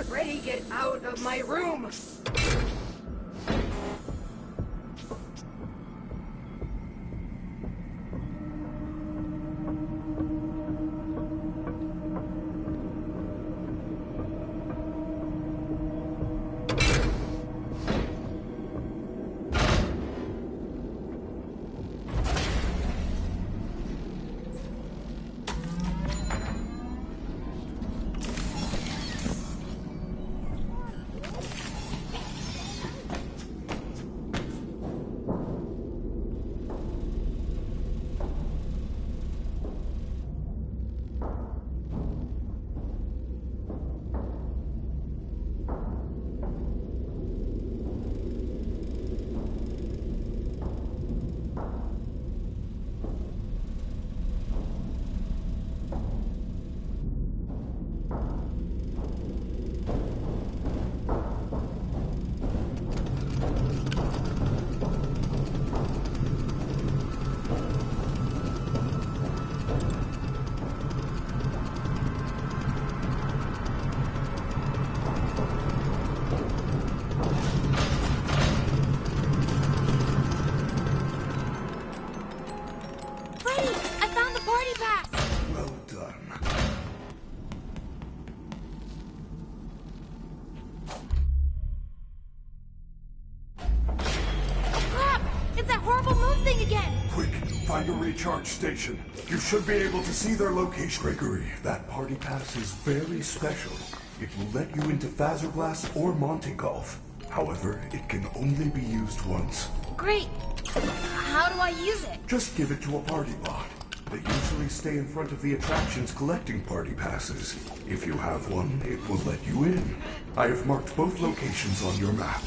Freddy, get out of my room! Find a recharge station. You should be able to see their location. Gregory, that party pass is very special. It will let you into Fazerglass or Monte Golf. However, it can only be used once. Great. How do I use it? Just give it to a party bot. They usually stay in front of the attractions collecting party passes. If you have one, it will let you in. I have marked both locations on your map.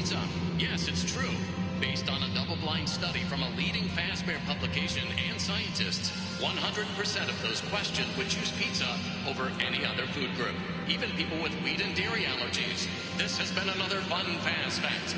pizza. Yes, it's true. Based on a double-blind study from a leading Fazbear publication and scientists, 100% of those questioned would choose pizza over any other food group. Even people with wheat and dairy allergies. This has been another fun Faz Fact.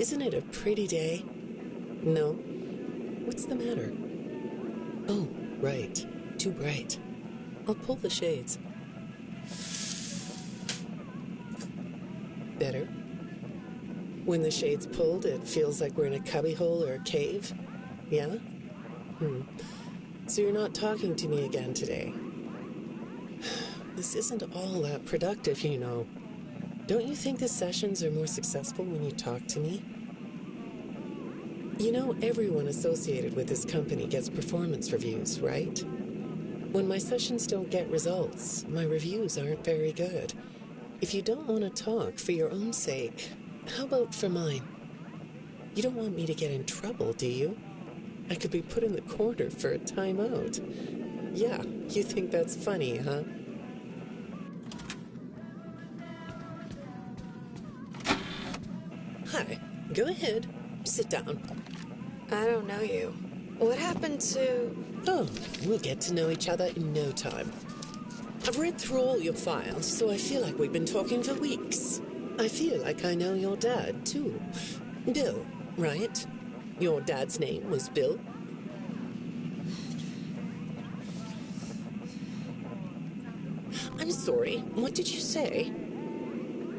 Isn't it a pretty day? No? What's the matter? Oh, right. Too bright. I'll pull the shades. Better? When the shade's pulled, it feels like we're in a cubbyhole or a cave? Yeah? So you're not talking to me again today? This isn't all that productive, you know. Don't you think the sessions are more successful when you talk to me? You know, everyone associated with this company gets performance reviews, right? When my sessions don't get results, my reviews aren't very good. If you don't want to talk for your own sake, how about for mine? You don't want me to get in trouble, do you? I could be put in the corner for a timeout. Yeah, you think that's funny, huh? Hi, go ahead. Sit down. I don't know you. What happened to... Oh, we'll get to know each other in no time. I've read through all your files, so I feel like we've been talking for weeks. I feel like I know your dad, too. Bill, right? Your dad's name was Bill? I'm sorry, what did you say?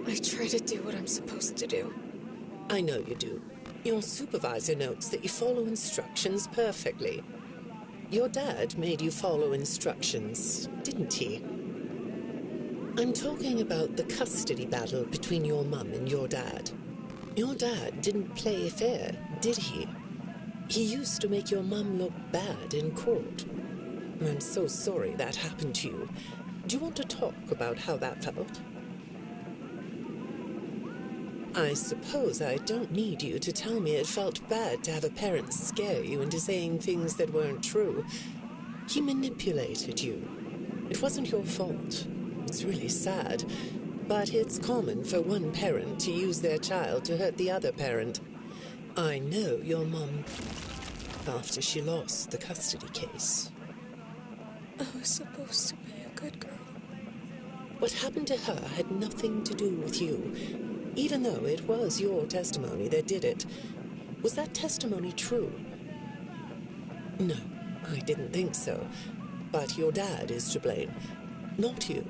I try to do what I'm supposed to do. I know you do. Your supervisor notes that you follow instructions perfectly. Your dad made you follow instructions, didn't he? I'm talking about the custody battle between your mum and your dad. Your dad didn't play fair, did he? He used to make your mum look bad in court. I'm so sorry that happened to you. Do you want to talk about how that felt? I suppose I don't need you to tell me it felt bad to have a parent scare you into saying things that weren't true. He manipulated you. It wasn't your fault. It's really sad, but it's common for one parent to use their child to hurt the other parent. I know your mum after she lost the custody case. I was supposed to be a good girl. What happened to her had nothing to do with you, even though it was your testimony that did it. Was that testimony true? No, I didn't think so. But your dad is to blame, not you.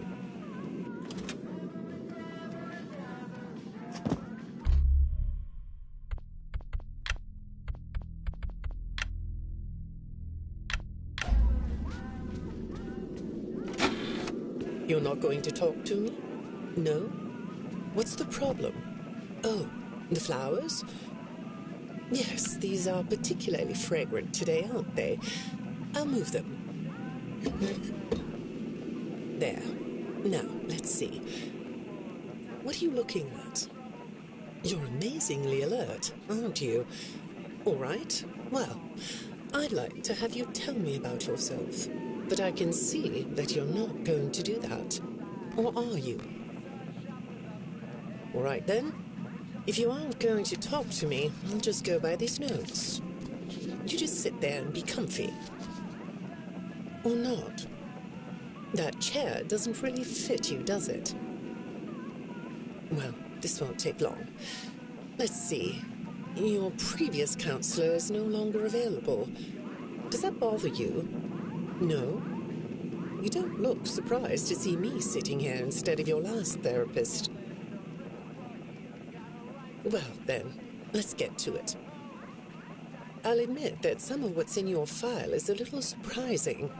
You're not going to talk to me? No? What's the problem? Oh, the flowers? Yes, these are particularly fragrant today, aren't they? I'll move them. There. Now, let's see. What are you looking at? You're amazingly alert, aren't you? All right. Well, I'd like to have you tell me about yourself. But I can see that you're not going to do that. Or are you? All right, then. If you aren't going to talk to me, I'll just go by these notes. You just sit there and be comfy. Or not. That chair doesn't really fit you, does it? Well, this won't take long. Let's see. Your previous counselor is no longer available. Does that bother you? No? You don't look surprised to see me sitting here instead of your last therapist. Well, then, let's get to it. I'll admit that some of what's in your file is a little surprising.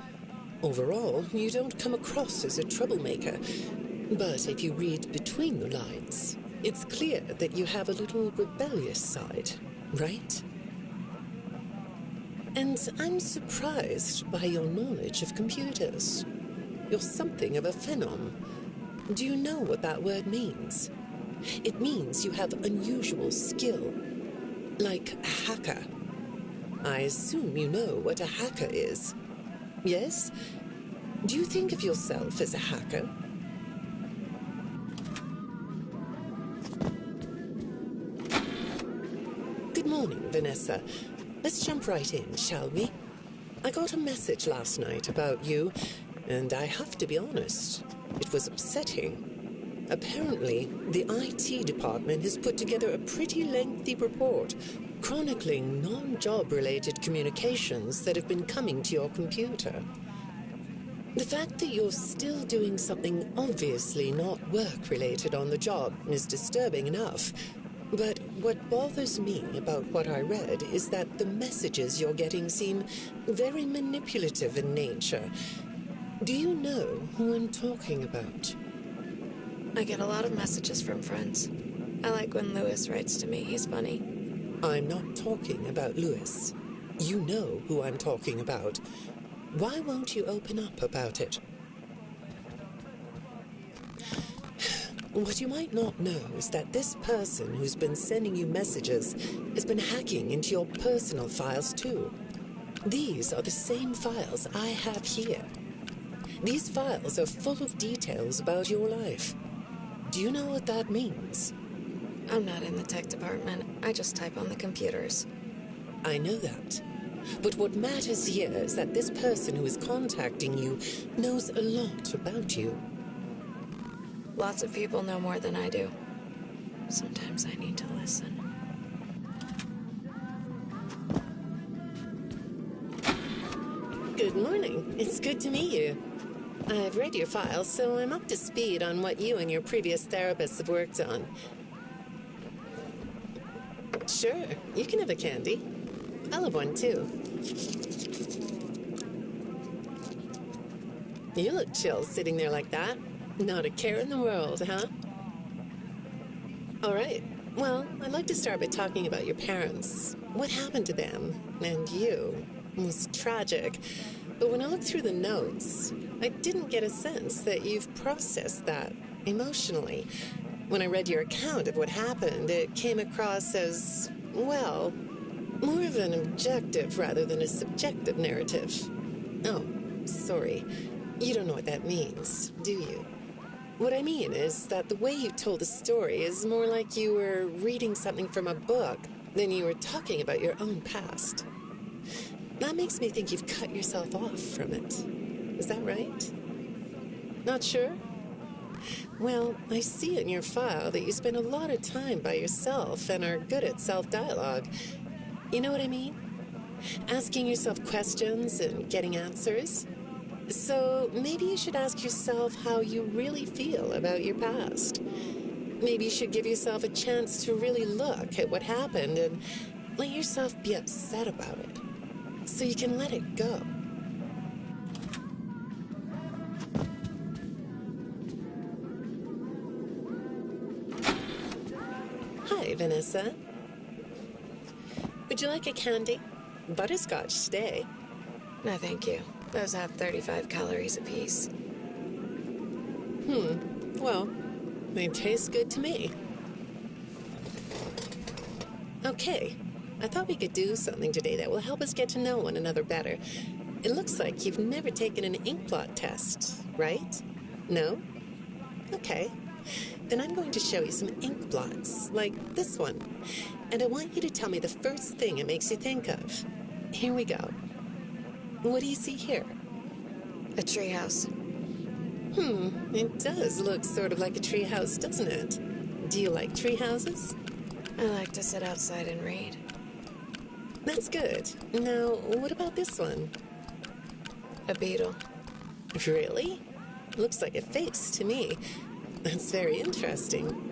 Overall, you don't come across as a troublemaker. But if you read between the lines, it's clear that you have a little rebellious side, right? And I'm surprised by your knowledge of computers. You're something of a phenom. Do you know what that word means? It means you have unusual skill, like a hacker. I assume you know what a hacker is. Yes? Do you think of yourself as a hacker? Good morning, Vanessa. Let's jump right in, shall we? I got a message last night about you, and I have to be honest, it was upsetting. Apparently, the IT department has put together a pretty lengthy report chronicling non-job-related communications that have been coming to your computer. The fact that you're still doing something obviously not work-related on the job is disturbing enough. But what bothers me about what I read is that the messages you're getting seem very manipulative in nature. Do you know who I'm talking about? I get a lot of messages from friends. I like when Lewis writes to me. He's funny. I'm not talking about Lewis. You know who I'm talking about. Why won't you open up about it? What you might not know is that this person who's been sending you messages has been hacking into your personal files too. These are the same files I have here. These files are full of details about your life. Do you know what that means? I'm not in the tech department. I just type on the computers. I know that. But what matters here is that this person who is contacting you knows a lot about you. Lots of people know more than I do. Sometimes I need to listen. Good morning. It's good to meet you. I've read your files, so I'm up to speed on what you and your previous therapists have worked on. Sure, you can have a candy. I'll have one, too. You look chill sitting there like that. Not a care in the world, huh? All right. Well, I'd like to start by talking about your parents. What happened to them and you was tragic. But when I looked through the notes, I didn't get a sense that you've processed that emotionally. When I read your account of what happened, it came across as, well, more of an objective rather than a subjective narrative. Oh, sorry. You don't know what that means, do you? What I mean is that the way you told the story is more like you were reading something from a book than you were talking about your own past. That makes me think you've cut yourself off from it. Is that right? Not sure? Well, I see in your file that you spend a lot of time by yourself and are good at self-dialogue. You know what I mean? Asking yourself questions and getting answers. So maybe you should ask yourself how you really feel about your past. Maybe you should give yourself a chance to really look at what happened and let yourself be upset about it, so you can let it go. Hi, Vanessa. Would you like a candy? Butterscotch today. No, thank you. Those have 35 calories apiece. Well, they taste good to me. Okay, I thought we could do something today that will help us get to know one another better. It looks like you've never taken an ink blot test, right? No? Okay. Then I'm going to show you some ink blots, like this one. And I want you to tell me the first thing it makes you think of. Here we go. What do you see here? A treehouse. It does look sort of like a treehouse, doesn't it? Do you like treehouses? I like to sit outside and read. That's good. Now, what about this one? A beetle. Really? Looks like a face to me. That's very interesting.